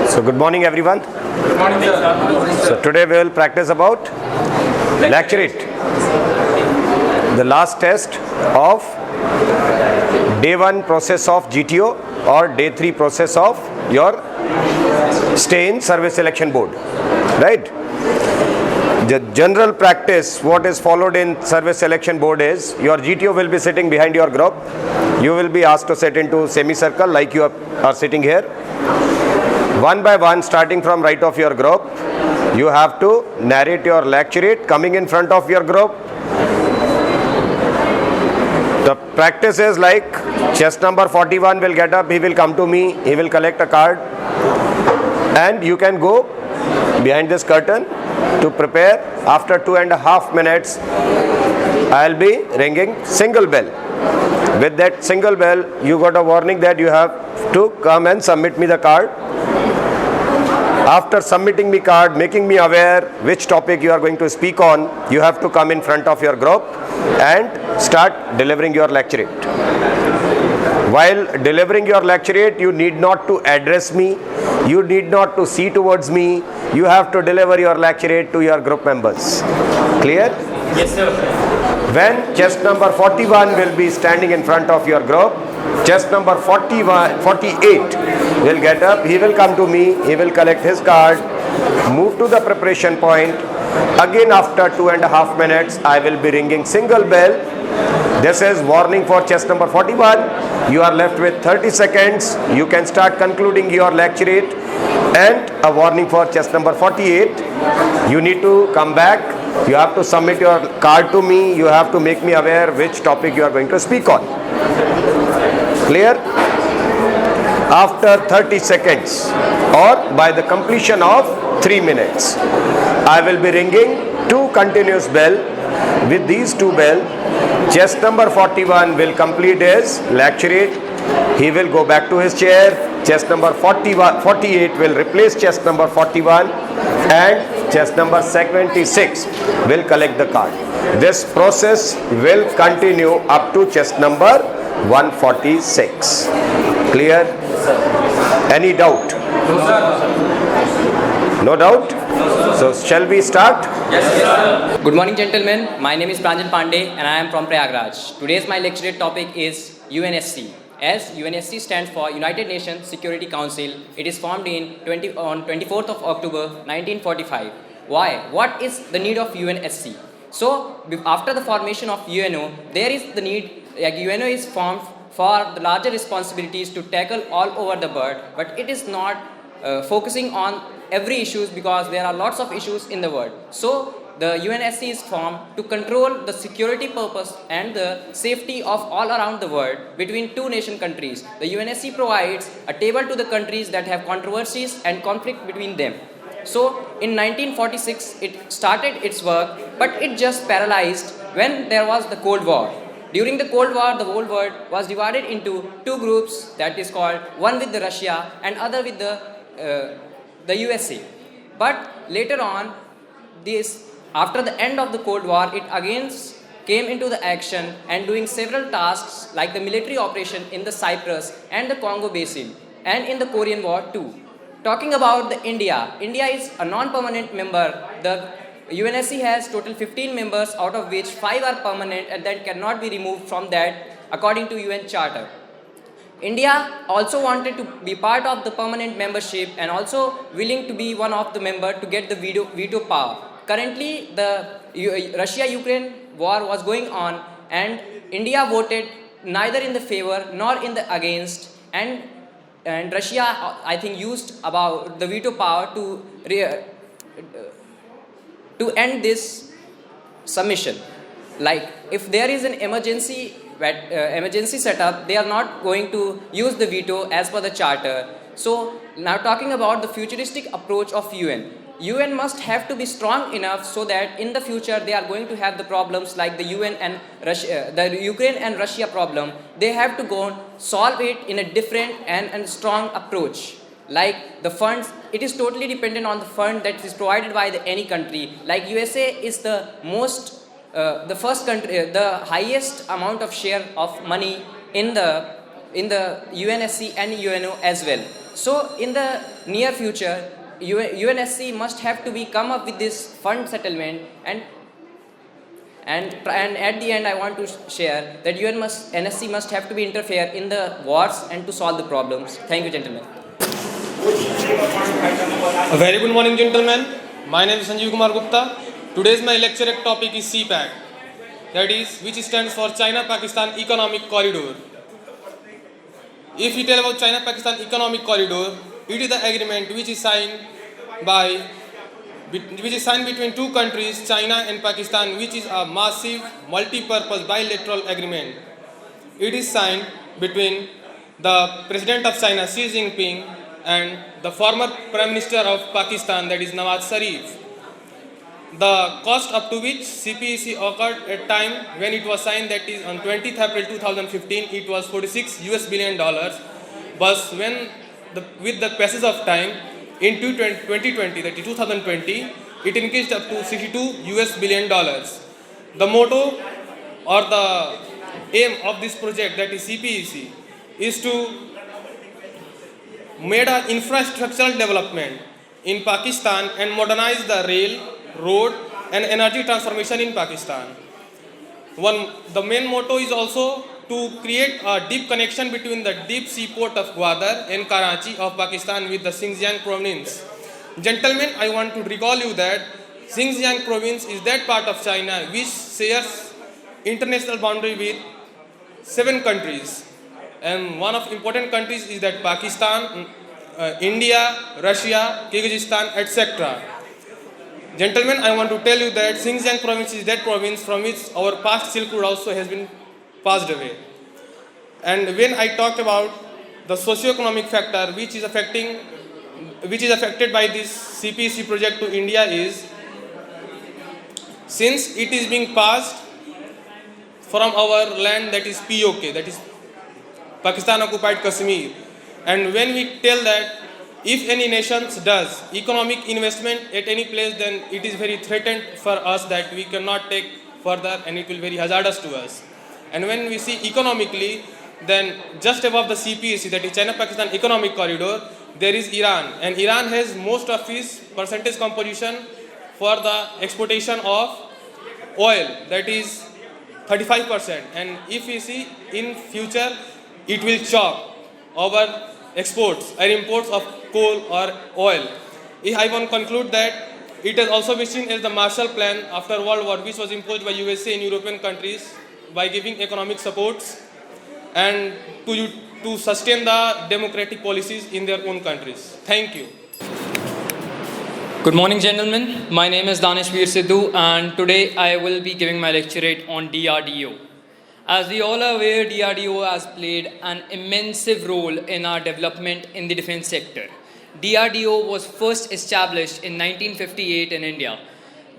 So good morning everyone. Good morning, sir. So today we will practice about Lecturette, the last test of day 1 process of GTO or day 3 process of your stay in service selection board, right? The general practice what is followed in service selection board is your GTO will be sitting behind your group. You will be asked to sit into semicircle like you are sitting here. One by one, starting from right of your group, you have to narrate your lecturette coming in front of your group. The practice is like chest number 41 will get up, he will come to me, he will collect a card, and you can go behind this curtain to prepare. After 2.5 minutes, I'll be ringing single bell. With that single bell, you got a warning that you have to come and submit me the card. After submitting me card, making me aware which topic you are going to speak on, you have to come in front of your group and start delivering your lecturette. While delivering your lecturette, you need not to address me, you need not to see towards me, you have to deliver your lecturette to your group members. Clear? Yes, sir. When chest number 41 will be standing in front of your group, chest number 48 will get up, he will come to me, he will collect his card, move to the preparation point. Again after 2.5 minutes, I will be ringing single bell. This is warning for chest number 41. You are left with 30 seconds. You can start concluding your lecturette. And a warning for chest number 48. You need to come back. You have to submit your card to me. You have to make me aware which topic you are going to speak on. Clear? After 30 seconds or by the completion of 3 minutes, I will be ringing 2 continuous bells. With these 2 bells, chest number 41 will complete his lecturette. He will go back to his chair. Chest number 48 will replace chest number 41 and chest number 76 will collect the card. This process will continue up to chest number 146. Clear? Any doubt? No, sir. No doubt? So shall we start? Yes, sir. Good morning, gentlemen. My name is Pranjal Pandey and I am from Prayagraj. Today's my lecture topic is UNSC. As UNSC stands for United Nations Security Council, it is formed on 24th of October 1945. Why? What is the need of UNSC? So, after the formation of UNO, there is the need, like UNO is formed for the larger responsibilities to tackle all over the world, but it is not focusing on every issues because there are lots of issues in the world. So the UNSC is formed to control the security purpose and the safety of all around the world between 2 nation countries. The UNSC provides a table to the countries that have controversies and conflict between them. So in 1946 it started its work, but it just paralyzed when there was the Cold War. During the Cold War, the whole world was divided into 2 groups, that is called one with the Russia and other with the USA. But later on, after the end of the Cold War, it again came into the action and doing several tasks like the military operation in the Cyprus and the Congo Basin and in the Korean War too. Talking about the India is a non-permanent member. The UNSC has total 15 members, out of which 5 are permanent and that cannot be removed from that according to UN Charter. India also wanted to be part of the permanent membership and also willing to be one of the members to get the veto power. Currently, the Russia-Ukraine war was going on and India voted neither in the favor nor in the against, and Russia, I think, used about the veto power to end this submission. Like if there is an emergency setup, they are not going to use the veto as per the charter. So now talking about the futuristic approach of UN must have to be strong enough so that in the future they are going to have the problems like the the Ukraine and Russia problem. They have to go solve it in a different and strong approach. Like the funds, it is totally dependent on the fund that is provided by any country. Like USA is the first country, the highest amount of share of money in the UNSC and UNO as well. So in the near future, UNSC must have to be come up with this fund settlement and at the end I want to share that NSC must have to be interfere in the wars and to solve the problems. Thank you, gentlemen. A very good morning, gentlemen. My name is Sanjeev Kumar Gupta. Today's my lecture topic is CPAC, that is, which stands for China-Pakistan Economic Corridor. If we tell about China-Pakistan Economic Corridor, it is the agreement which is signed between two countries, China and Pakistan, which is a massive multi-purpose bilateral agreement. It is signed between the President of China, Xi Jinping, and the former Prime Minister of Pakistan, that is Nawaz Sharif. The cost up to which CPEC occurred at time when it was signed, that is on 20th April 2015, it was $46 billion. But with the passage of time, in 2020, that is 2020, it increased up to $62 billion. The motto or the aim of this project, that is CPEC, is to make an infrastructural development in Pakistan and modernize the rail, road and energy transformation in Pakistan. The main motto is also to create a deep connection between the deep seaport of Gwadar and Karachi of Pakistan with the Xinjiang province. Gentlemen, I want to recall you that Xinjiang province is that part of China which shares international boundary with 7 countries. And one of important countries is that Pakistan, India, Russia, Kyrgyzstan, etc. Gentlemen, I want to tell you that Xinjiang province is that province from which our past Silk Road also has been passed away. And when I talked about the socio-economic factor which is affected by this CPEC project to India is, since it is being passed from our land, that is POK, that is Pakistan occupied Kashmir, and when we tell that if any nation does economic investment at any place, then it is very threatened for us that we cannot take further and it will be very hazardous to us. And when we see economically, then just above the CPEC, that is China-Pakistan Economic Corridor, there is Iran, and Iran has most of its percentage composition for the exportation of oil, that is 35%. And if we see in future, it will chop our exports or imports of coal or oil. I want to conclude that it has also been seen as the Marshall Plan after World War, which was imposed by USA and European countries by giving economic supports and to sustain the democratic policies in their own countries. Thank you. Good morning, gentlemen. My name is Danish Veer Sidhu, and today I will be giving my lecturate on DRDO. As we all are aware, DRDO has played an immense role in our development in the defense sector. DRDO was first established in 1958 in India.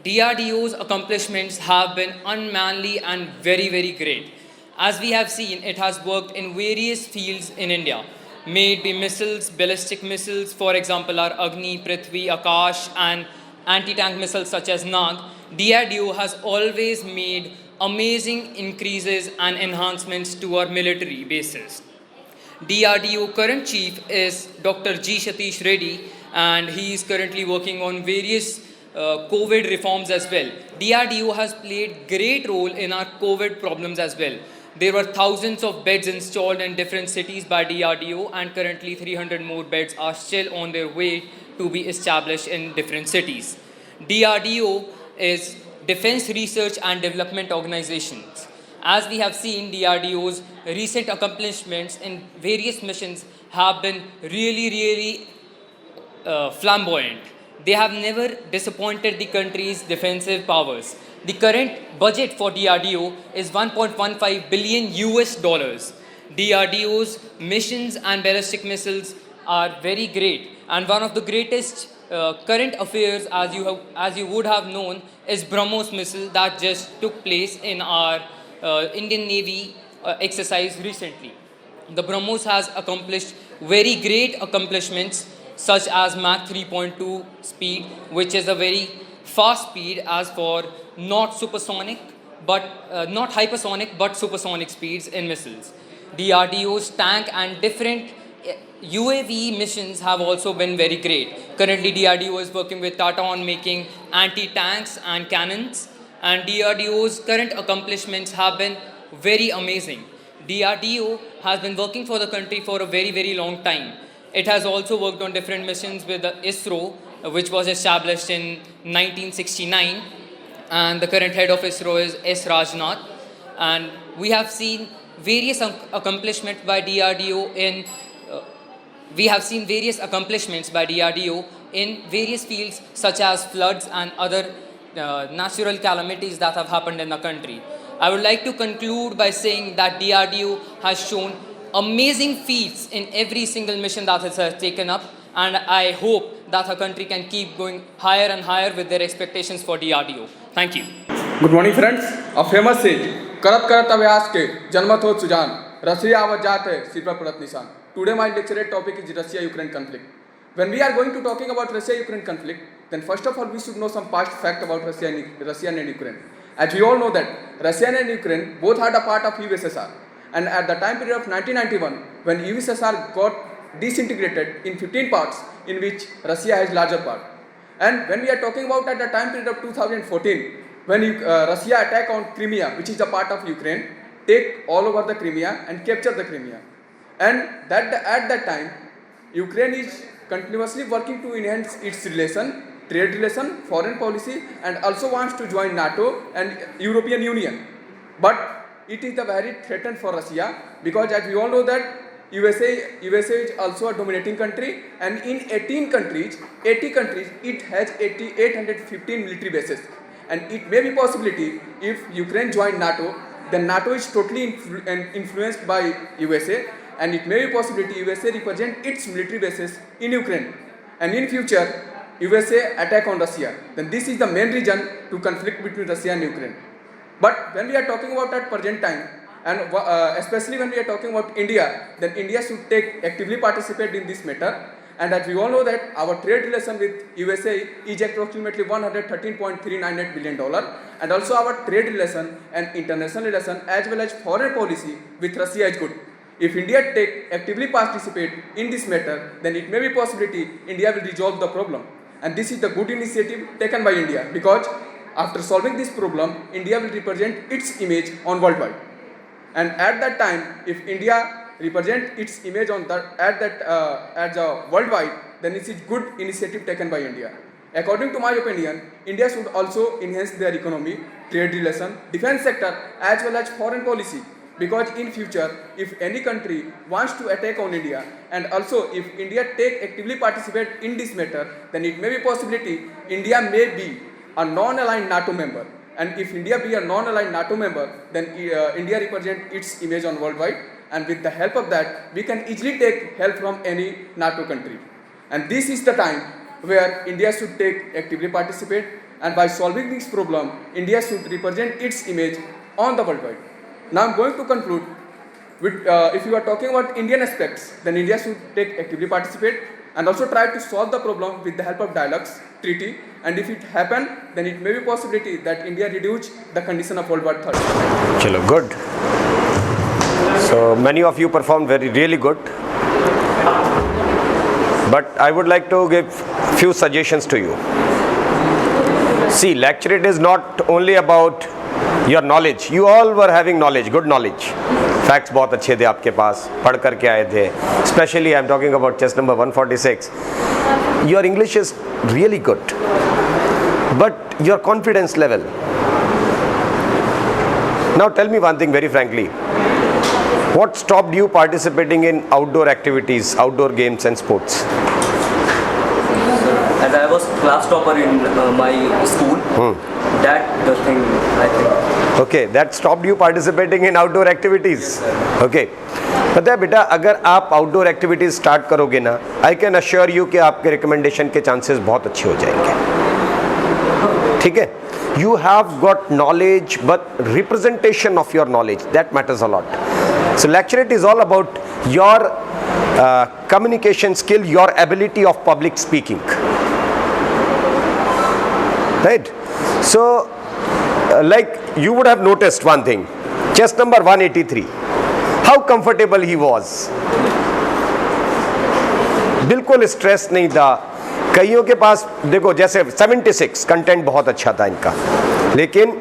DRDO's accomplishments have been unmanly and very, very great. As we have seen, it has worked in various fields in India. May it be missiles, ballistic missiles, for example, our Agni, Prithvi, Akash, and anti-tank missiles such as Nag. DRDO has always made amazing increases and enhancements to our military bases. DRDO current chief is Dr. G. Satish Reddy, and he is currently working on various COVID reforms as well. DRDO has played great role in our COVID problems as well. There were thousands of beds installed in different cities by DRDO, and currently 300 more beds are still on their way to be established in different cities. DRDO is Defense Research and Development Organizations. As we have seen, DRDO's recent accomplishments in various missions have been really flamboyant. They have never disappointed the country's defensive powers. The current budget for DRDO is $1.15 billion. DRDO's missions and ballistic missiles are very great, and one of the greatest current affairs, as you would have known, is BrahMos missile that just took place in our Indian Navy exercise recently. The BrahMos has accomplished very great accomplishments such as Mach 3.2 speed, which is a very fast speed as for not hypersonic but supersonic speeds in missiles. DRDO's tank and different UAV missions have also been very great. Currently, DRDO is working with Tata on making anti-tanks and cannons, and DRDO's current accomplishments have been very amazing. DRDO has been working for the country for a very, very long time. It has also worked on different missions with the ISRO, which was established in 1969, and the current head of ISRO is S. Rajnath. And we have seen various accomplishments by DRDO in various fields such as floods and other natural calamities that have happened in the country. I would like to conclude by saying that DRDO has shown amazing feats in every single mission that it has taken up, and I hope that our country can keep going higher and higher with their expectations for DRDO. Thank you. Good morning, friends. A famous sage, करत करत अभ्यास के जन्मत हो सुजान, रसिया आवत जात है सिर पर पड़त निशान. Today my lecturette topic is Russia-Ukraine conflict. When we are going to talking about Russia-Ukraine conflict, then first of all we should know some past fact about Russia and Ukraine. As we all know that Russia and Ukraine both had a part of USSR, and at the time period of 1991, when USSR got disintegrated in 15 parts, in which Russia has larger part. And when we are talking about at the time period of 2014, when Russia attacked on Crimea, which is a part of Ukraine, take all over the Crimea and capture the Crimea. And at that time, Ukraine is continuously working to enhance its trade relation, foreign policy, and also wants to join NATO and European Union. But it is very threatened for Russia, because as we all know that USA is also a dominating country, and in 80 countries, it has 815 military bases. And it may be possibility if Ukraine join NATO, then NATO is totally influenced by USA, and it may be possibility USA represent its military bases in Ukraine, and in future USA attack on Russia. Then this is the main reason to conflict between Russia and Ukraine. But when we are talking about at present time, and especially when we are talking about India, then India should actively participate in this matter. And as we all know that our trade relation with USA is approximately $113.398 billion, and also our trade relation and international relation as well as foreign policy with Russia is good. If India actively participate in this matter, then it may be possibility India will resolve the problem. And this is the good initiative taken by India, because after solving this problem, India will represent its image on worldwide. And at that time, if India represent its image on at the worldwide, then it is good initiative taken by India. According to my opinion, India should also enhance their economy, trade relation, defense sector as well as foreign policy, because in future if any country wants to attack on India, and also if India actively participate in this matter, then it may be possibility India may be a non-aligned NATO member. And if India be a non-aligned NATO member, then India represent its image on worldwide, and with the help of that, we can easily take help from any NATO country. And this is the time where India should actively participate, and by solving this problem, India should represent its image on the worldwide. Now I'm going to conclude with, if you are talking about Indian aspects, then India should actively participate and also try to solve the problem with the help of dialogues, treaty, and if it happen, then it may be possibility that India reduce the condition of World War III. Chalo, good. So many of you performed really good. But I would like to give few suggestions to you. See, lecturette is not only about your knowledge. You all were having knowledge, good knowledge. Facts बहुत अच्छे थे आपके पास, पढ़ कर के आए थे. Especially I am talking about chest number 146. Your English is really good, but your confidence level. Now tell me one thing very frankly. What stopped you participating in outdoor activities, outdoor games and sports? As I was class topper in my school, that the thing I think. Okay, that stopped you participating in outdoor activities. Yes, sir. Okay. पता है बेटा, अगर आप outdoor activities start करोगे ना, I can assure you कि आपके recommendation के चांसेस बहुत अच्छे हो जाएंगे. ठीक है? You have got knowledge, but representation of your knowledge, that matters a lot. So lecturette is all about your communication skill, your ability of public speaking. Right? So like you would have noticed one thing, chest number 183, how comfortable he was. बिल्कुल stress नहीं था। कईयों के पास देखो जैसे 76 content बहुत अच्छा था इनका, लेकिन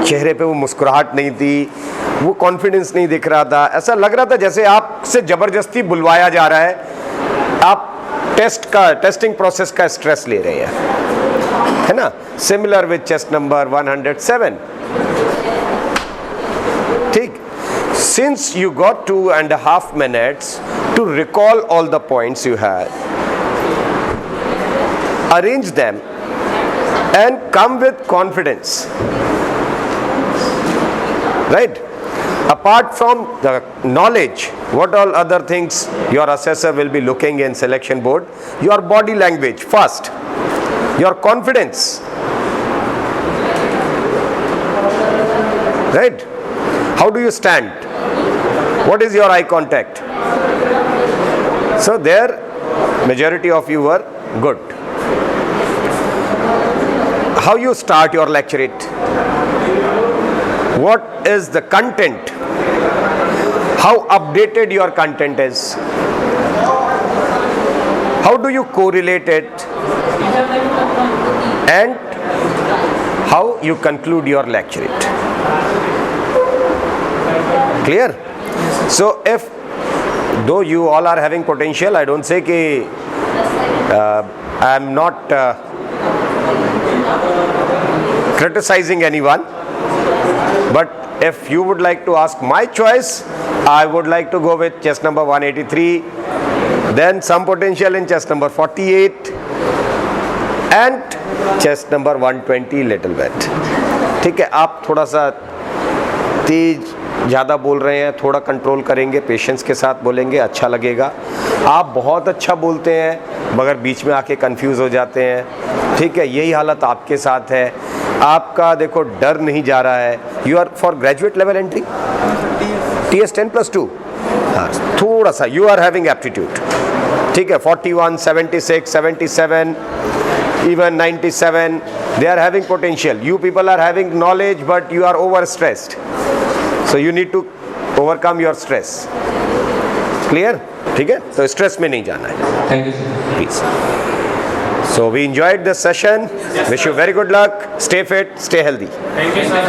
चेहरे पे वो मुस्कुराहट नहीं थी, वो कॉन्फिडेंस नहीं दिख रहा था। ऐसा लग रहा था जैसे आपसे ज़बरदस्ती बुलवाया जा रहा है, आप टेस्टिंग प्रोसेस का स्ट्रेस ले रहे हैं, है ना। Similar with chest number 107। ठीक, since you got 2.5 minutes to recall all the points you had, arrange them and come with confidence, right? Apart from the knowledge, what all other things your assessor will be looking in selection board? Your body language first, your confidence, right? How do you stand? What is your eye contact? So there, majority of you were good. How you start your lecturette? What is the content? How updated your content is? How do you correlate it? And how you conclude your lecturette? Clear? So if though you all are having potential, I don't say कि I am not criticizing anyone, but if you would like to ask my choice, I would like to go with chest number 183, then some potential in chest number 48 and chest number 120 little bit. ठीक है, आप थोड़ा सा तेज ज़्यादा बोल रहे हैं, थोड़ा कंट्रोल करेंगे, पेशेंस के साथ बोलेंगे, अच्छा लगेगा। आप बहुत अच्छा बोलते हैं मगर बीच में आके कंफ्यूज हो जाते हैं, ठीक है, यही हालत आपके साथ है। आपका देखो डर नहीं जा रहा है। You are for graduate level entry TS 10+2, हाँ थोड़ा सा यू आर हैविंग एप्टीट्यूड, ठीक है। 41, 76, 77, even 97, they are having potential. You people are having knowledge but you are overstressed. So you need to overcome your stress. Clear? ठीक है, तो stress में नहीं जाना है। Thank you, sir. Please. So we enjoyed this session. Wish you very good luck. Stay fit, stay healthy. Thank you, sir.